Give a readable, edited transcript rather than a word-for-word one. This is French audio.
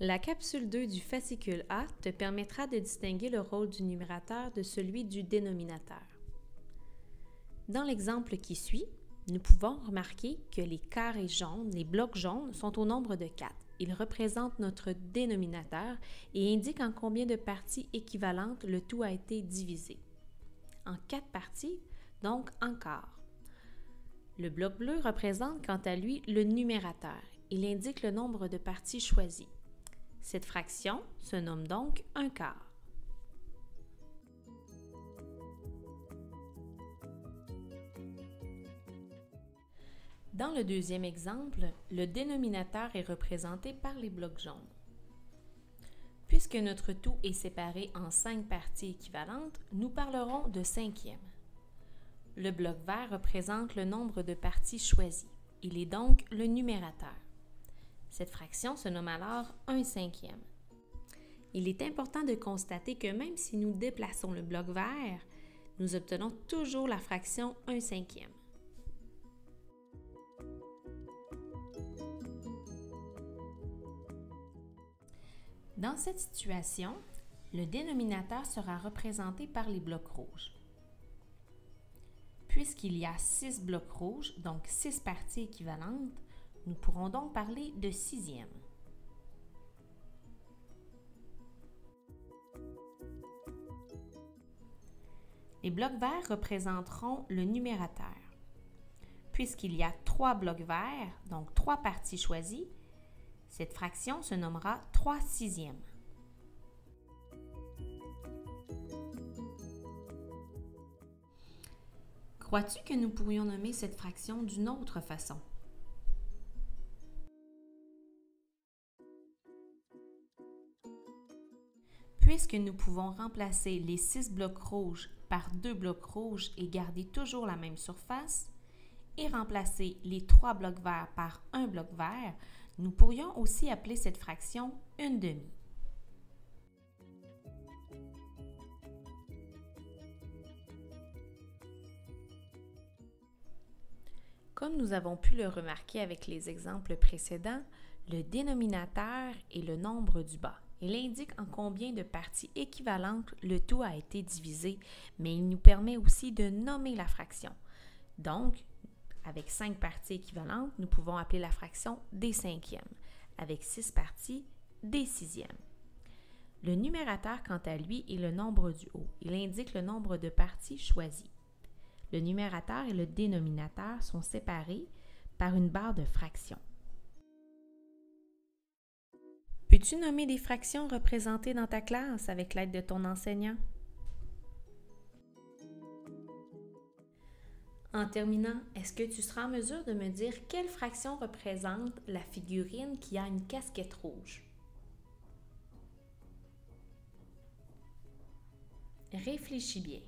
La capsule 2 du fascicule A te permettra de distinguer le rôle du numérateur de celui du dénominateur. Dans l'exemple qui suit, nous pouvons remarquer que les carrés jaunes, les blocs jaunes, sont au nombre de 4. Ils représentent notre dénominateur et indiquent en combien de parties équivalentes le tout a été divisé. En 4 parties, donc en quart. Le bloc bleu représente quant à lui le numérateur. Il indique le nombre de parties choisies. Cette fraction se nomme donc un quart. Dans le deuxième exemple, le dénominateur est représenté par les blocs jaunes. Puisque notre tout est séparé en 5 parties équivalentes, nous parlerons de cinquième. Le bloc vert représente le nombre de parties choisies. Il est donc le numérateur. Cette fraction se nomme alors un cinquième. Il est important de constater que même si nous déplaçons le bloc vert, nous obtenons toujours la fraction un cinquième. Dans cette situation, le dénominateur sera représenté par les blocs rouges. Puisqu'il y a 6 blocs rouges, donc 6 parties équivalentes, nous pourrons donc parler de sixième. Les blocs verts représenteront le numérateur. Puisqu'il y a 3 blocs verts, donc 3 parties choisies, cette fraction se nommera 3 sixièmes. Crois-tu que nous pourrions nommer cette fraction d'une autre façon? Puisque nous pouvons remplacer les 6 blocs rouges par 2 blocs rouges et garder toujours la même surface, et remplacer les 3 blocs verts par un bloc vert, nous pourrions aussi appeler cette fraction une demi. Comme nous avons pu le remarquer avec les exemples précédents, le dénominateur est le nombre du bas. Il indique en combien de parties équivalentes le tout a été divisé, mais il nous permet aussi de nommer la fraction. Donc, avec 5 parties équivalentes, nous pouvons appeler la fraction des cinquièmes. Avec 6 parties, des sixièmes. Le numérateur, quant à lui, est le nombre du haut. Il indique le nombre de parties choisies. Le numérateur et le dénominateur sont séparés par une barre de fraction. Peux-tu nommer des fractions représentées dans ta classe avec l'aide de ton enseignant? En terminant, est-ce que tu seras en mesure de me dire quelle fraction représente la figurine qui a une casquette rouge? Réfléchis bien.